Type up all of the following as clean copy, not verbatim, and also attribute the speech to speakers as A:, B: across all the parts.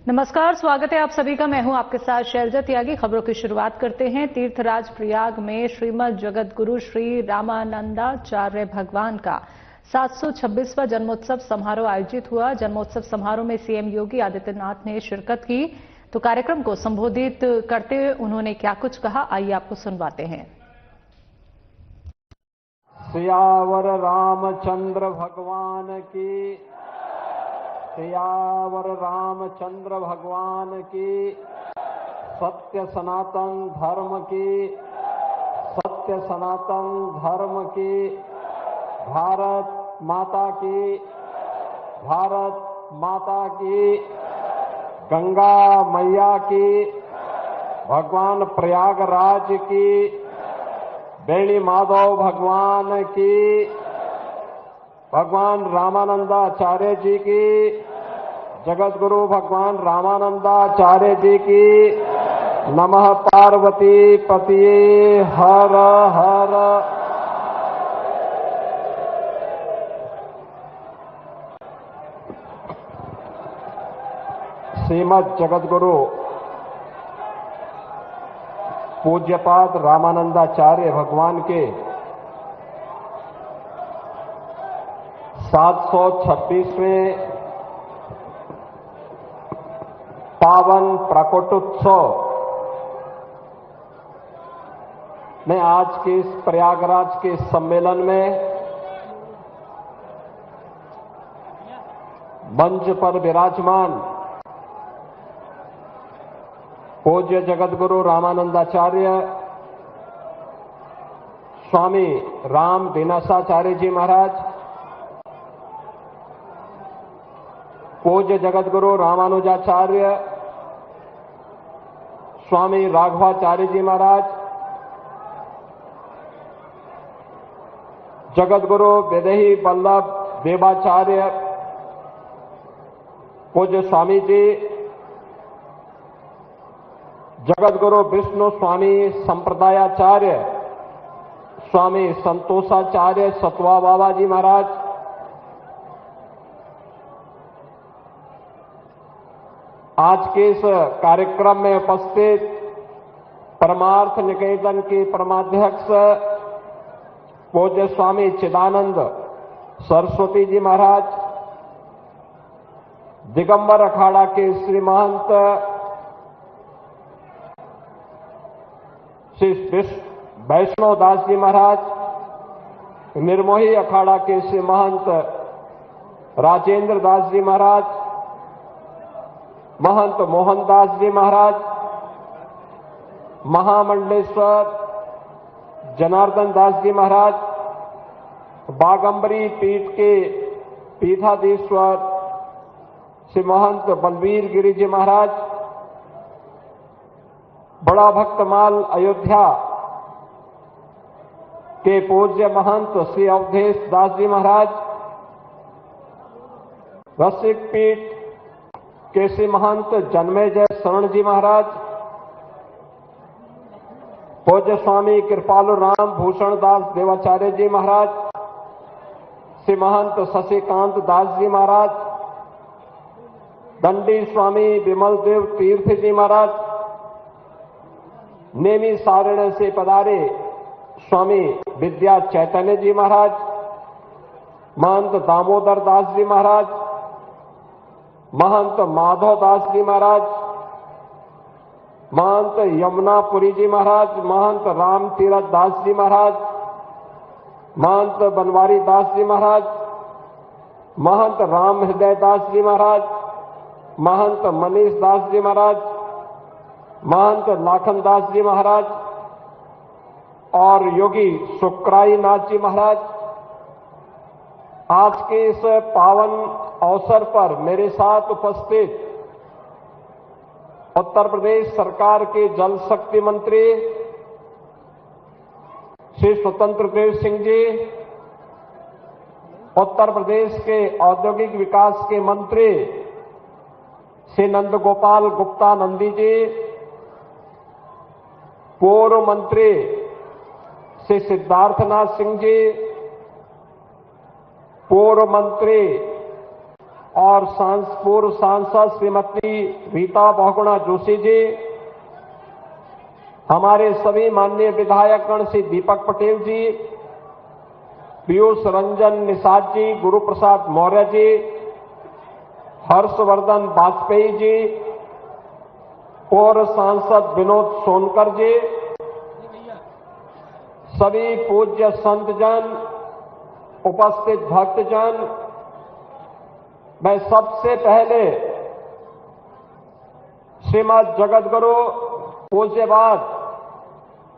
A: नमस्कार, स्वागत है आप सभी का। मैं हूं आपके साथ शैलजा त्यागी। खबरों की शुरुआत करते हैं। तीर्थराज प्रयाग में श्रीमद जगतगुरु श्री रामानंदाचार्य भगवान का 726वां जन्मोत्सव समारोह आयोजित हुआ। जन्मोत्सव समारोह में सीएम योगी आदित्यनाथ ने शिरकत की। तो कार्यक्रम को संबोधित करते हुए उन्होंने क्या कुछ कहा, आइए आपको सुनवाते हैं।
B: सियावर रामचंद्र भगवान की, सियावर रामचंद्र भगवान की, सत्य सनातन धर्म की, सत्य सनातन धर्म की, भारत माता की, भारत माता की, गंगा मैया की, भगवान प्रयागराज की, बेणी माधव भगवान की, भगवान रामानंदाचार्य जी की, जगत गुरु भगवान रामानंदाचार्य जी की, नमः पार्वती पतिये हर हर। श्रीमद जगत गुरु पूज्यपाद रामानंदाचार्य भगवान के 726वें पावन प्रकटोत्सव में आज के इस प्रयागराज के सम्मेलन में मंच पर विराजमान पूज्य जगतगुरु रामानंदाचार्य स्वामी राम दिनसाचार्य जी महाराज, पूज्य जगतगुरु रामानुजाचार्य स्वामी राघवाचार्य जी महाराज, जगतगुरु विदेही वल्लभ देवाचार्य पूज्य स्वामी जी, जगतगुरु विष्णु स्वामी संप्रदायाचार्य स्वामी संतोषाचार्य सतवा बाबा जी महाराज, आज के इस कार्यक्रम में उपस्थित परमार्थ निकेतन के परमाध्यक्ष पूज्य स्वामी चिदानंद सरस्वती जी महाराज, दिगंबर अखाड़ा के श्री महंत श्री वैष्णव दास जी महाराज, निर्मोही अखाड़ा के श्री महंत राजेंद्र दास जी महाराज, महंत मोहनदास जी महाराज, महामंडलेश्वर जनार्दन दास जी महाराज, बागंबरी पीठ के पीठाधीश्वर श्री महंत बलवीर गिरी जी महाराज, बड़ा भक्तमाल अयोध्या के पूज्य महंत श्री अवधेश दास जी महाराज, रसिक पीठ के श्री महंत जन्मेजय शरण जी महाराज, पूज्य स्वामी कृपालु राम भूषण दास देवाचार्य जी महाराज, श्री महंत शशिकांत दास जी महाराज, दंडी स्वामी विमल देव तीर्थ जी महाराज, नेमी सारण से पधारे स्वामी विद्या चैतन्य जी महाराज, महंत दामोदर दास जी महाराज, महंत माधव दास जी महाराज, महंत यमुनापुरी जी महाराज, महंत राम तीरथ दास जी महाराज, महंत बनवारी दास जी महाराज, महंत राम हृदय दास जी महाराज, महंत मनीष दास जी महाराज, महंत लाखन दास जी महाराज और योगी सुक्राई नाथ जी महाराज, आज के इस पावन अवसर पर मेरे साथ उपस्थित उत्तर प्रदेश सरकार के जल शक्ति मंत्री श्री स्वतंत्र देव सिंह जी, उत्तर प्रदेश के औद्योगिक विकास के मंत्री श्री नंद गोपाल गुप्ता नंदी जी, पूर्व मंत्री श्री सिद्धार्थनाथ सिंह जी, पूर्व मंत्री और पूर्व सांसद श्रीमती रीता बहुगुणा जोशी जी, हमारे सभी माननीय विधायकगण श्री दीपक पटेल जी, पीयूष रंजन निषाद जी, गुरु प्रसाद मौर्य जी, हर्षवर्धन वाजपेयी जी, पूर्व सांसद विनोद सोनकर जी, सभी पूज्य संतजन, उपस्थित भक्तजन, मैं सबसे पहले श्रीमद जगतगुरु पूज्यपाद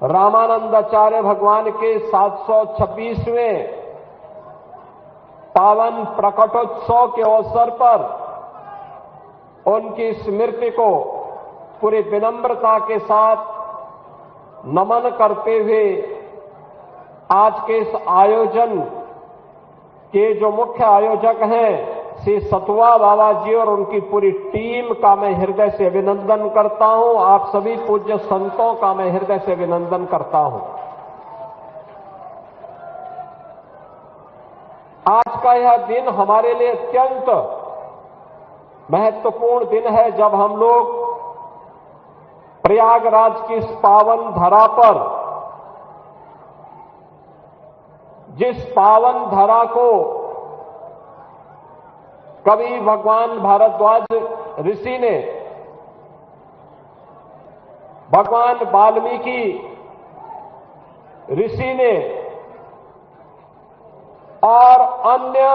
B: रामानंदाचार्य भगवान के 726वें पावन प्रकटोत्सव के अवसर पर उनकी स्मृति को पूरी विनम्रता के साथ नमन करते हुए आज के इस आयोजन के जो मुख्य आयोजक हैं श्री सतुआ बाबा जी और उनकी पूरी टीम का मैं हृदय से अभिनंदन करता हूं। आप सभी पूज्य संतों का मैं हृदय से अभिनंदन करता हूं। आज का यह दिन हमारे लिए अत्यंत महत्वपूर्ण दिन है, जब हम लोग प्रयागराज की इस पावन धरा पर, जिस पावन धरा को कवि भगवान भारद्वाज ऋषि ने, भगवान वाल्मीकि ऋषि ने और अन्य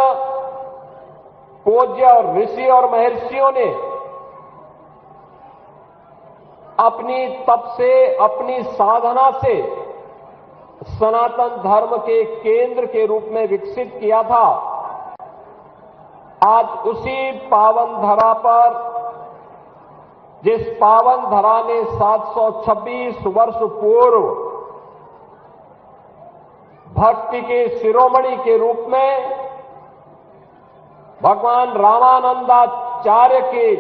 B: पूज्य और ऋषि और महर्षियों ने अपनी तप से, अपनी साधना से सनातन धर्म के केंद्र के रूप में विकसित किया था, आज उसी पावन धरा पर, जिस पावन धरा ने 726 वर्ष पूर्व भक्ति के शिरोमणि के रूप में भगवान रामानंदाचार्य के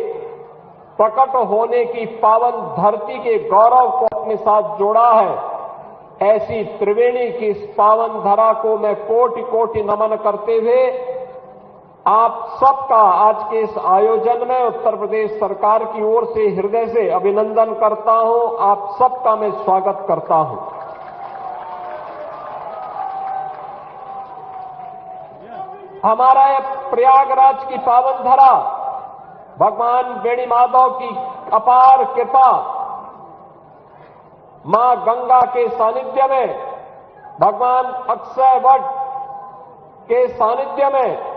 B: प्रकट होने की पावन धरती के गौरव को अपने साथ जोड़ा है, ऐसी त्रिवेणी की इस पावन धरा को मैं कोटि कोटि नमन करते हुए आप सबका आज के इस आयोजन में उत्तर प्रदेश सरकार की ओर से हृदय से अभिनंदन करता हूं। आप सबका मैं स्वागत करता हूं। हमारा यह प्रयागराज की पावन धरा भगवान बेणी माधव की अपार कृपा, मां गंगा के सानिध्य में, भगवान अक्षय वट के सानिध्य में,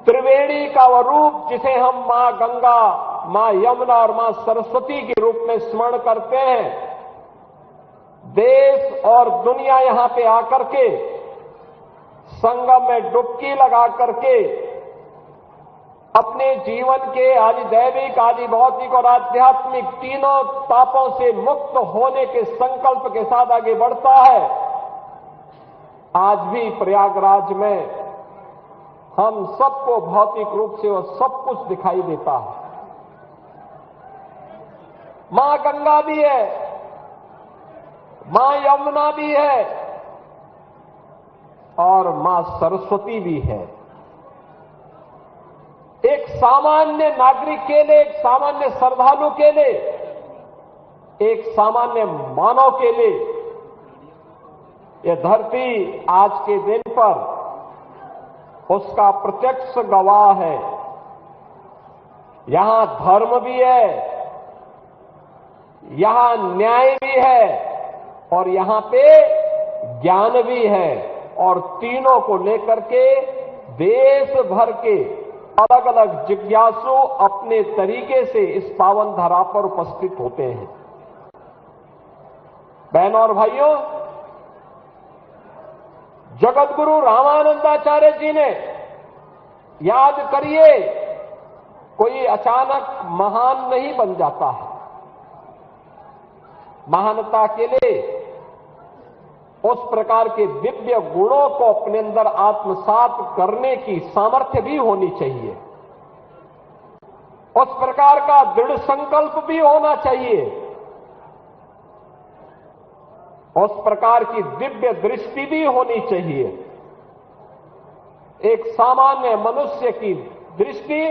B: त्रिवेणी का वह रूप जिसे हम मां गंगा, मां यमुना और मां सरस्वती के रूप में स्मरण करते हैं, देश और दुनिया यहां पे आकर के संगम में डुबकी लगा करके अपने जीवन के आदि दैविक, आदि भौतिक और आध्यात्मिक तीनों तापों से मुक्त होने के संकल्प के साथ आगे बढ़ता है। आज भी प्रयागराज में हम सबको भौतिक रूप से वह सब कुछ दिखाई देता है। मां गंगा भी है, मां यमुना भी है और मां सरस्वती भी है। एक सामान्य नागरिक के लिए, एक सामान्य श्रद्धालु के लिए, एक सामान्य मानव के लिए यह धरती आज के दिन पर उसका प्रत्यक्ष गवाह है। यहां धर्म भी है, यहां न्याय भी है और यहां पे ज्ञान भी है, और तीनों को लेकर के देश भर के अलग अलग जिज्ञासु अपने तरीके से इस पावन धरा पर उपस्थित होते हैं। बहनों और भाइयों, जगतगुरु रामानंदाचार्य जी ने, याद करिए, कोई अचानक महान नहीं बन जाता है। महानता के लिए उस प्रकार के दिव्य गुणों को अपने अंदर आत्मसात करने की सामर्थ्य भी होनी चाहिए, उस प्रकार का दृढ़ संकल्प भी होना चाहिए, उस प्रकार की दिव्य दृष्टि भी होनी चाहिए। एक सामान्य मनुष्य की दृष्टि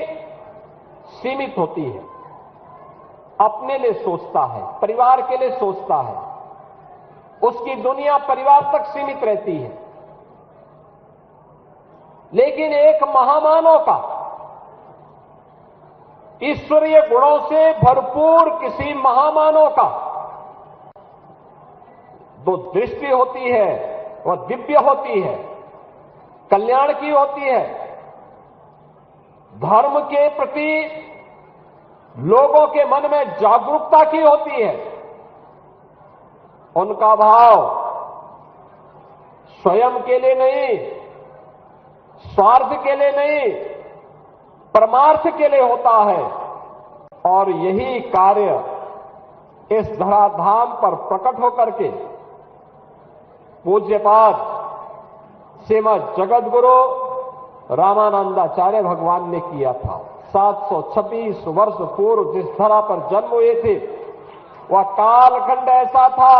B: सीमित होती है, अपने लिए सोचता है, परिवार के लिए सोचता है, उसकी दुनिया परिवार तक सीमित रहती है। लेकिन एक महामानव का ईश्वरीय गुणों से भरपूर किसी महामानव का जो दृष्टि होती है वह दिव्य होती है, कल्याण की होती है, धर्म के प्रति लोगों के मन में जागरूकता की होती है। उनका भाव स्वयं के लिए नहीं, स्वार्थ के लिए नहीं, परमार्थ के लिए होता है। और यही कार्य इस धराधाम पर प्रकट होकर के पूज्यपाद श्रीमद जगतगुरु रामानंदाचार्य भगवान ने किया था। 726 वर्ष पूर्व जिस धरा पर जन्म हुए थे वह कालखंड ऐसा था,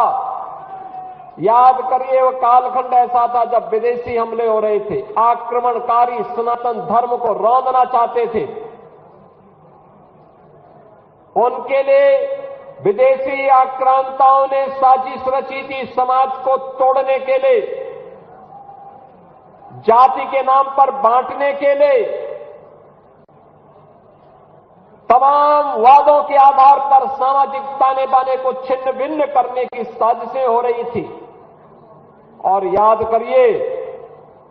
B: याद करिए, वह कालखंड ऐसा था जब विदेशी हमले हो रहे थे, आक्रमणकारी सनातन धर्म को रौंदना चाहते थे। उनके लिए विदेशी आक्रांताओं ने साजिश रची थी समाज को तोड़ने के लिए, जाति के नाम पर बांटने के लिए, तमाम वादों के आधार पर सामाजिक ताने बाने को छिन्न भिन्न करने की साजिशें हो रही थी। और याद करिए,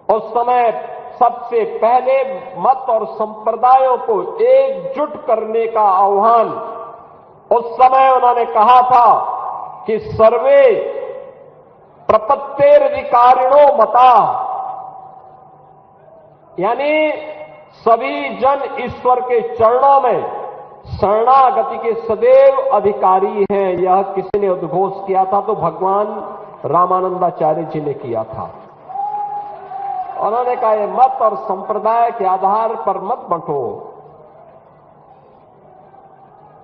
B: उस समय सबसे पहले मत और संप्रदायों को एकजुट करने का आह्वान उस समय उन्होंने कहा था कि सर्वे प्रपत्तेरधिकारिणो मता, यानी सभी जन ईश्वर के चरणों में शरणागति के सदैव अधिकारी हैं। यह किसी ने उद्घोष किया था तो भगवान रामानंदाचार्य जी ने किया था। उन्होंने कहा, ये मत और संप्रदाय के आधार पर मत बंटो।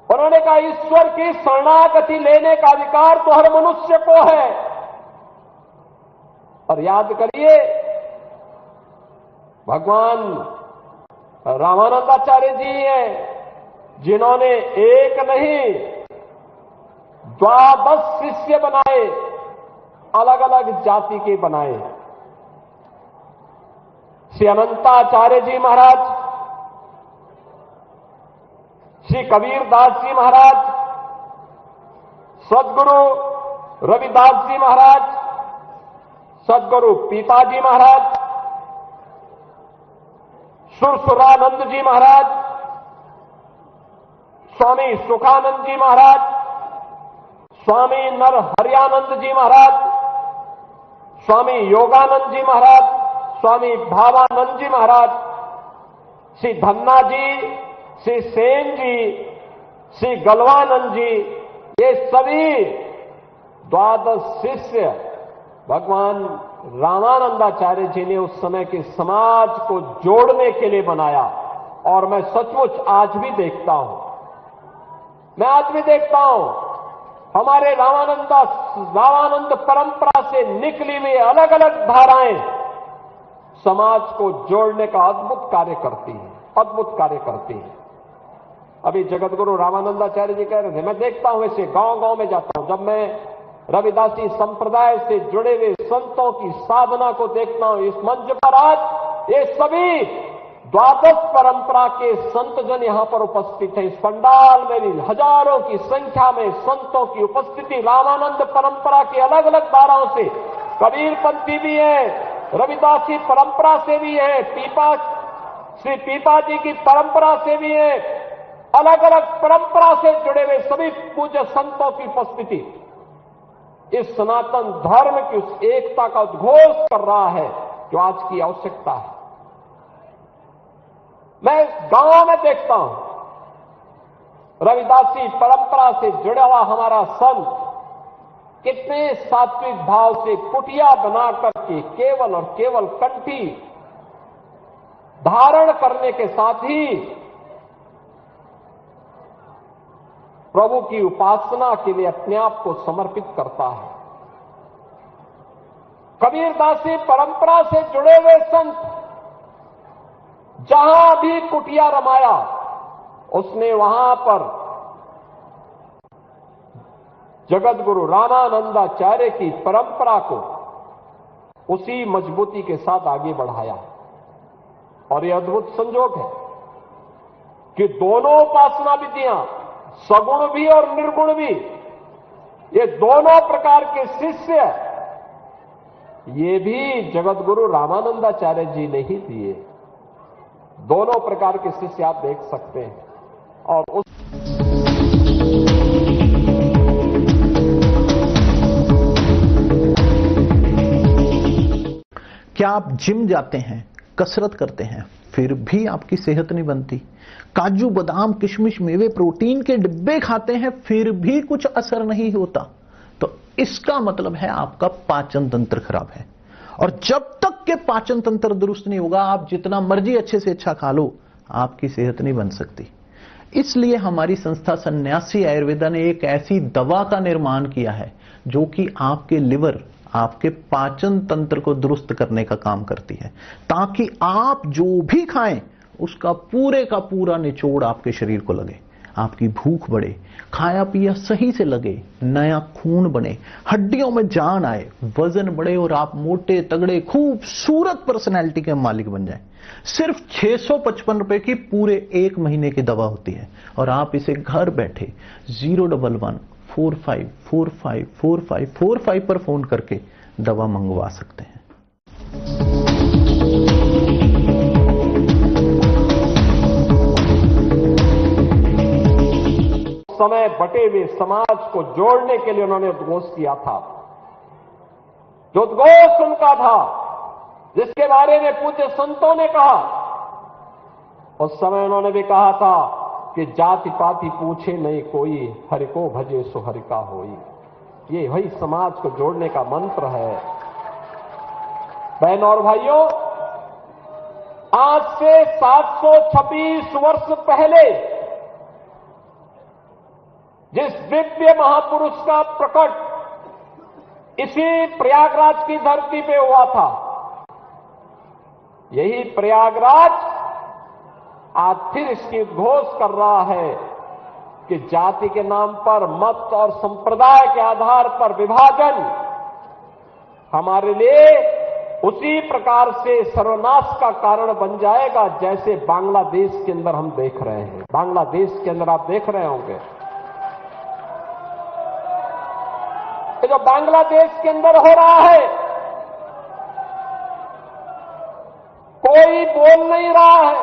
B: उन्होंने कहा, ईश्वर की शरणागति लेने का अधिकार तो हर मनुष्य को है। और याद करिए, भगवान रामानंदाचार्य जी हैं जिन्होंने एक नहीं 12 शिष्य बनाए, अलग अलग जाति के बनाए। श्री अनंताचार्य जी महाराज, श्री कबीर दास जी महाराज, सदगुरु रविदास जी महाराज, सदगुरु पीताजी महाराज, सुरसुरानंद जी महाराज, स्वामी सुखानंद जी महाराज, स्वामी नरहरियानंद जी महाराज, स्वामी योगानंद जी महाराज, स्वामी भावानंद जी महाराज, श्री धन्ना जी, श्री सेन जी, श्री गलवानंद जी, ये सभी 12 शिष्य भगवान रामानंदाचार्य जी ने उस समय के समाज को जोड़ने के लिए बनाया। और मैं सचमुच आज भी देखता हूं, मैं आज भी देखता हूं, हमारे रामानंद परंपरा से निकली हुई अलग अलग धाराएं समाज को जोड़ने का अद्भुत कार्य करती हैं, अद्भुत कार्य करती हैं। अभी जगतगुरु रामानंदाचार्य जी कह रहे थे, मैं देखता हूं, ऐसे गांव गांव में जाता हूं, जब मैं रविदासी संप्रदाय से जुड़े हुए संतों की साधना को देखता हूं, इस मंच पर आज ये सभी 12 परंपरा के संतजन यहां पर उपस्थित हैं। इस पंडाल में भी हजारों की संख्या में संतों की उपस्थिति रामानंद परंपरा की अलग अलग धाराओं से, कबीरपंथी भी है, रविदासी परंपरा से भी है, श्री पीपा जी की परंपरा से भी है, अलग अलग परंपरा से जुड़े हुए सभी पूज्य संतों की उपस्थिति इस सनातन धर्म की उस एकता का उद्घोष कर रहा है जो आज की आवश्यकता है। मैं गांव में देखता हूं, रविदासी परंपरा से जुड़ा हुआ हमारा संत कितने सात्विक भाव से कुटिया बना करके केवल और केवल कंठी धारण करने के साथ ही प्रभु की उपासना के लिए अपने आप को समर्पित करता है। कबीरदासी परंपरा से जुड़े हुए संत जहां भी कुटिया रमाया उसने वहां पर जगत गुरु रामानंदाचार्य की परंपरा को उसी मजबूती के साथ आगे बढ़ाया। और यह अद्भुत संजोग है कि दोनों उपासना विधियां, सगुण भी और निर्गुण भी, ये दोनों प्रकार के शिष्य ये भी जगत गुरु रामानंदाचार्य जी ने ही दिए। दोनों प्रकार के शिष्य आप देख सकते हैं। और उस
C: क्या आप जिम जाते हैं, कसरत करते हैं, फिर भी आपकी सेहत नहीं बनती? काजू बादाम किशमिश मेवे प्रोटीन के डिब्बे खाते हैं फिर भी कुछ असर नहीं होता? तो इसका मतलब है आपका पाचन तंत्र खराब है। और जब तक के पाचन तंत्र दुरुस्त नहीं होगा, आप जितना मर्जी अच्छे से अच्छा खा लो, आपकी सेहत नहीं बन सकती। इसलिए हमारी संस्था सन्यासी आयुर्वेदा ने एक ऐसी दवा का निर्माण किया है जो कि आपके लिवर, आपके पाचन तंत्र को दुरुस्त करने का काम करती है, ताकि आप जो भी खाएं उसका पूरे का पूरा निचोड़ आपके शरीर को लगे, आपकी भूख बढ़े, खाया पिया सही से लगे, नया खून बने, हड्डियों में जान आए, वजन बढ़े और आप मोटे तगड़े खूबसूरत पर्सनैलिटी के मालिक बन जाएं। सिर्फ 655 रुपए की पूरे 1 महीने की दवा होती है और आप इसे घर बैठे 011-45454545 पर फोन करके दवा मंगवा सकते हैं।
B: समय बटे हुए समाज को जोड़ने के लिए उन्होंने उद्घोष किया था। जो उद्घोष उनका था, जिसके बारे में पूज्य संतों ने कहा, उस समय उन्होंने भी कहा था कि जाति पाति पूछे नहीं कोई, हरि को भजे सो हरि का होई। ये वही समाज को जोड़ने का मंत्र है। बहनों और भाइयों, आज से 726 वर्ष पहले जिस दिव्य महापुरुष का प्रकट इसी प्रयागराज की धरती पे हुआ था, यही प्रयागराज आज फिर इसकी उद्घोष कर रहा है कि जाति के नाम पर, मत और संप्रदाय के आधार पर विभाजन हमारे लिए उसी प्रकार से सर्वनाश का कारण बन जाएगा जैसे बांग्लादेश के अंदर हम देख रहे हैं। बांग्लादेश के अंदर आप देख रहे होंगे, जो बांग्लादेश के अंदर हो रहा है, कोई बोल नहीं रहा है।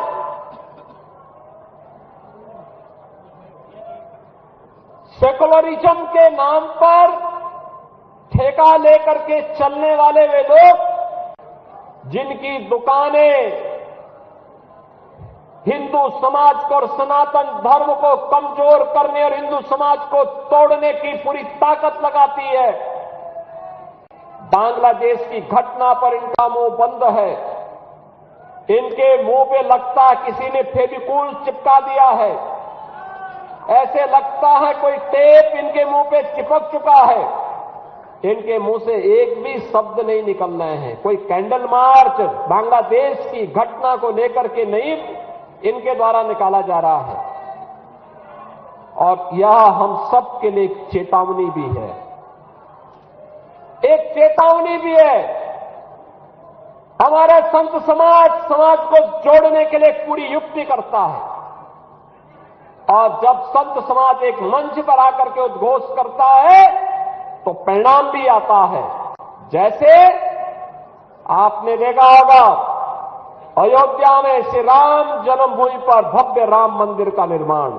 B: सेकुलरिज्म के नाम पर ठेका लेकर के चलने वाले वे लोग, जिनकी दुकानें हिंदू समाज को और सनातन धर्म को कमजोर करने और हिंदू समाज को तोड़ने की पूरी ताकत लगाती है, बांग्लादेश की घटना पर इनका मुंह बंद है। इनके मुंह पे लगता है किसी ने फेविकोल चिपका दिया है, ऐसे लगता है कोई टेप इनके मुंह पे चिपक चुका है। इनके मुंह से एक भी शब्द नहीं निकल रहे हैं। कोई कैंडल मार्च बांग्लादेश की घटना को लेकर के नहीं इनके द्वारा निकाला जा रहा है। और यह हम सब के लिए एक चेतावनी भी है, एक चेतावनी भी है। हमारे संत समाज को जोड़ने के लिए पूरी युक्ति करता है, और जब संत समाज एक मंच पर आकर के उद्घोष करता है तो परिणाम भी आता है। जैसे आपने देखा होगा, अयोध्या में श्री राम जन्मभूमि पर भव्य राम मंदिर का निर्माण,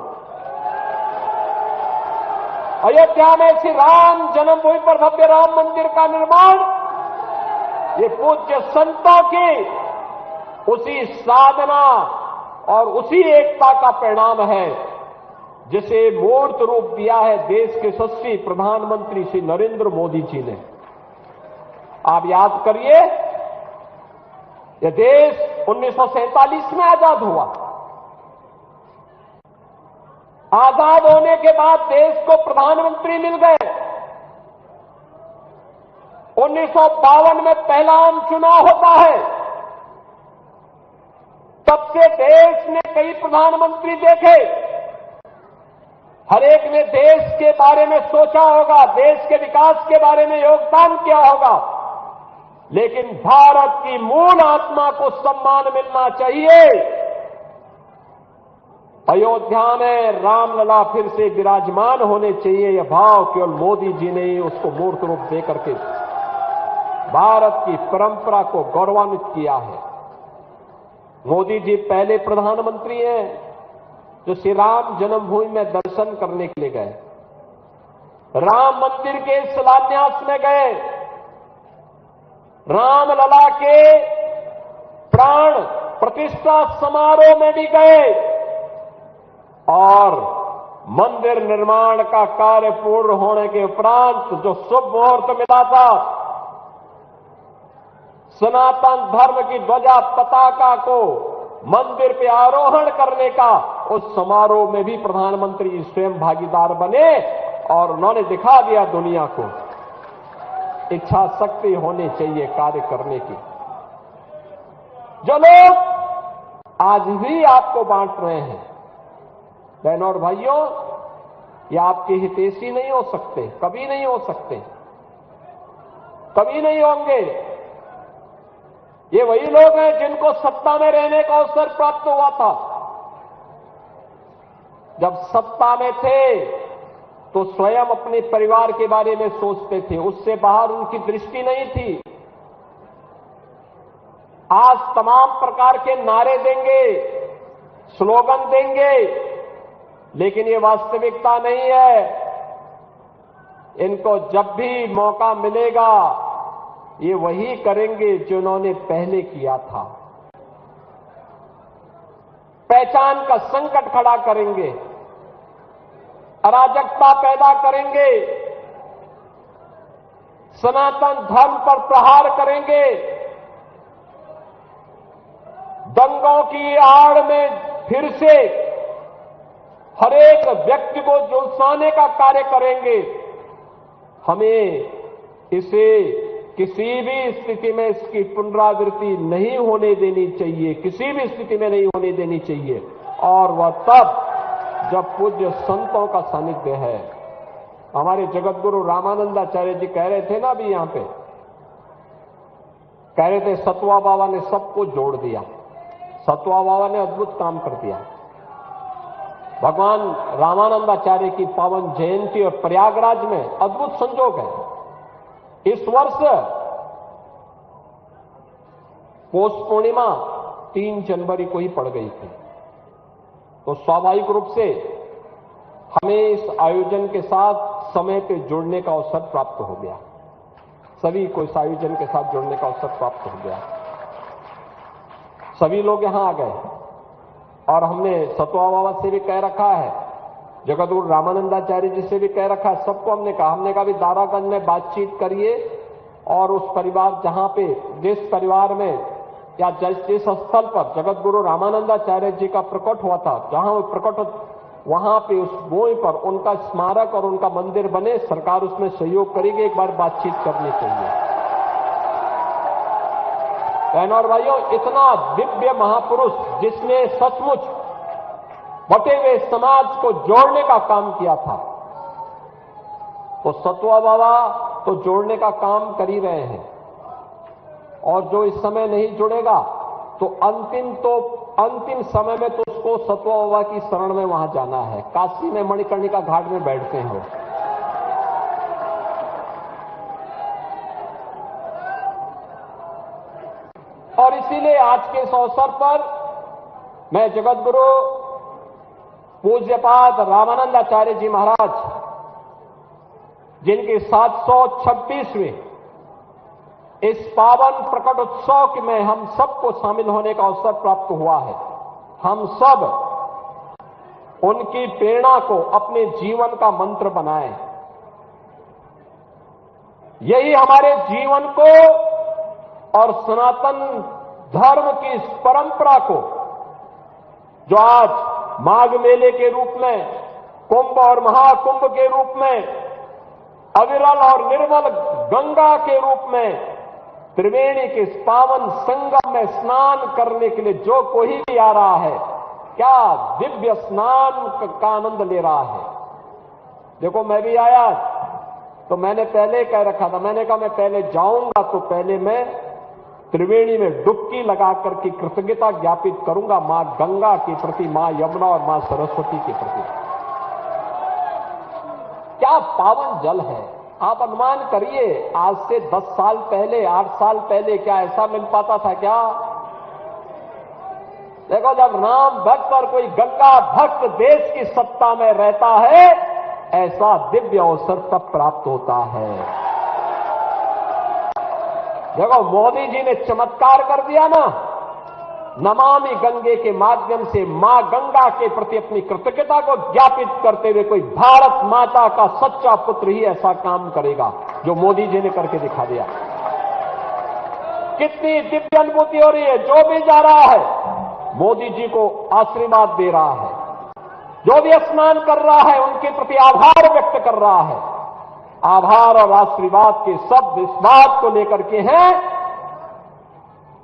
B: अयोध्या में श्री राम जन्मभूमि पर भव्य राम मंदिर का निर्माण, ये पूज्य संतों की उसी साधना और उसी एकता का परिणाम है जिसे मूर्त रूप दिया है देश के यशस्वी प्रधानमंत्री श्री नरेंद्र मोदी जी ने। आप याद करिए, यह देश 1947 में आजाद हुआ। आजाद होने के बाद देश को प्रधानमंत्री मिल गए। 1952 में पहला आम चुनाव होता है। तब से देश ने कई प्रधानमंत्री देखे, हर एक ने देश के बारे में सोचा होगा, देश के विकास के बारे में योगदान किया होगा, लेकिन भारत की मूल आत्मा को सम्मान मिलना चाहिए। अयोध्या में रामलला फिर से विराजमान होने चाहिए, यह भाव केवल मोदी जी ने ही उसको मूर्त रूप दे करके भारत की परंपरा को गौरवान्वित किया है। मोदी जी पहले प्रधानमंत्री हैं जो श्री राम जन्मभूमि में दर्शन करने के लिए गए, राम मंदिर के शिलान्यास में गए, रामलला के प्राण प्रतिष्ठा समारोह में भी गए और मंदिर निर्माण का कार्य पूर्ण होने के उपरांत जो शुभ मुहूर्त मिला था, सनातन धर्म की ध्वजा पताका को मंदिर पे आरोहण करने का, उस समारोह में भी प्रधानमंत्री स्वयं भागीदार बने और उन्होंने दिखा दिया दुनिया को इच्छा शक्ति होनी चाहिए कार्य करने की। जो लोग आज भी आपको बांट रहे हैं, बहनों और भाइयों, ये आपके हितैषी नहीं हो सकते, कभी नहीं हो सकते, कभी नहीं होंगे। ये वही लोग हैं जिनको सत्ता में रहने का अवसर प्राप्त हुआ था। जब सत्ता में थे तो स्वयं अपने परिवार के बारे में सोचते थे, उससे बाहर उनकी दृष्टि नहीं थी। आज तमाम प्रकार के नारे देंगे, स्लोगन देंगे, लेकिन ये वास्तविकता नहीं है। इनको जब भी मौका मिलेगा ये वही करेंगे जो उन्होंने पहले किया था। पहचान का संकट खड़ा करेंगे, अराजकता पैदा करेंगे, सनातन धर्म पर प्रहार करेंगे, दंगों की आड़ में फिर से हर एक व्यक्ति को झुलसाने का कार्य करेंगे। हमें इसे किसी भी स्थिति में इसकी पुनरावृत्ति नहीं होने देनी चाहिए, किसी भी स्थिति में नहीं होने देनी चाहिए। और वह तब जब पूज्य संतों का सानिध्य है। हमारे जगतगुरु रामानंदाचार्य जी कह रहे थे ना अभी यहां पे, कह रहे थे सतवा बाबा ने सबको जोड़ दिया, सतवा बाबा ने अद्भुत काम कर दिया। भगवान रामानंदाचार्य की पावन जयंती और प्रयागराज में अद्भुत संजोग है। इस वर्ष पौष पूर्णिमा 3 जनवरी को ही पड़ गई थी, तो स्वाभाविक रूप से हमें इस आयोजन के साथ समय पे जुड़ने का अवसर प्राप्त हो गया। सभी को इस आयोजन के साथ जुड़ने का अवसर प्राप्त हो गया। सभी लोग यहां आ गए और हमने सतवा बाबा से भी कह रखा है, जगतगुरु रामानंदाचार्य जी से भी कह रखा है, सबको हमने कहा भी दारागंज में बातचीत करिए और उस परिवार जहां पे जिस परिवार में या जिस स्थल पर जगतगुरु रामानंदाचार्य जी का प्रकट हुआ था, जहां वो प्रकट, वहां पे उस भूमि पर उनका स्मारक और उनका मंदिर बने, सरकार उसमें सहयोग करेगी। एक बार बातचीत करनी चाहिए। बहनों और भाइयों, इतना दिव्य महापुरुष जिसने सचमुच बटे हुए समाज को जोड़ने का काम किया था, तो सतवा बाबा तो जोड़ने का काम कर ही रहे हैं। और जो इस समय नहीं जुड़ेगा तो अंतिम समय में तो उसको सतवा बाबा की शरण में वहां जाना है। काशी में मणिकर्णिका घाट में बैठते हैं वो। और इसीलिए आज के इस अवसर पर मैं जगतगुरु पूज्यपाद रामानंदाचार्य जी महाराज, जिनके 726वें इस पावन प्रकट उत्सव में हम सबको शामिल होने का अवसर प्राप्त हुआ है, हम सब उनकी प्रेरणा को अपने जीवन का मंत्र बनाएं। यही हमारे जीवन को और सनातन धर्म की इस परंपरा को, जो आज माघ मेले के रूप में, कुंभ और महाकुंभ के रूप में, अविरल और निर्मल गंगा के रूप में त्रिवेणी के इस पावन संगम में स्नान करने के लिए जो कोई भी आ रहा है, क्या दिव्य स्नान का आनंद ले रहा है। देखो, मैं भी आया तो मैंने पहले कह रखा था, मैंने कहा मैं पहले जाऊंगा तो पहले मैं त्रिवेणी में डुबकी लगाकर के कृतज्ञता ज्ञापित करूंगा मां गंगा के प्रति, मां यमुना और मां सरस्वती के प्रति। क्या पावन जल है। आप अनुमान करिए, आज से 10 साल पहले, 8 साल पहले क्या ऐसा मिल पाता था क्या? देखो, जब राम भक्त और कोई गंगा भक्त देश की सत्ता में रहता है, ऐसा दिव्य अवसर तब प्राप्त होता है। देखो, मोदी जी ने चमत्कार कर दिया ना, नमामि गंगे के माध्यम से मां गंगा के प्रति अपनी कृतज्ञता को ज्ञापित करते हुए कोई भारत माता का सच्चा पुत्र ही ऐसा काम करेगा जो मोदी जी ने करके दिखा दिया। कितनी दिव्य अनुभूति हो रही है। जो भी जा रहा है मोदी जी को आशीर्वाद दे रहा है, जो भी स्नान कर रहा है उनके प्रति आभार व्यक्त कर रहा है। आभार और आशीर्वाद के शब्द इस बात को लेकर के हैं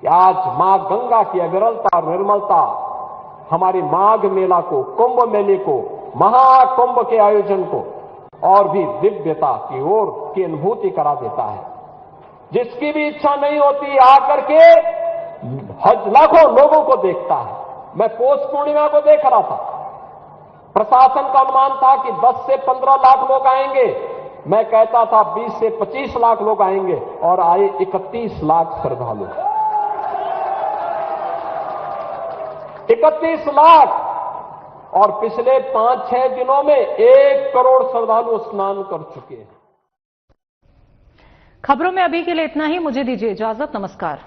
B: कि आज मां गंगा की अविरलता और निर्मलता हमारी माघ मेला को, कुंभ मेले को, महाकुंभ के आयोजन को और भी दिव्यता की ओर की अनुभूति करा देता है। जिसकी भी इच्छा नहीं होती आकर के लाखों लोगों को देखता है। मैं पौष पूर्णिमा को देख रहा था, प्रशासन का अनुमान था कि 10 से 15 लाख लोग आएंगे। मैं कहता था 20 से 25 लाख लोग आएंगे और आए 31 लाख श्रद्धालु। 31 लाख और पिछले 5-6 दिनों में 1 करोड़ श्रद्धालु स्नान कर चुके हैं।
A: खबरों में अभी के लिए इतना ही। मुझे दीजिए इजाजत। नमस्कार।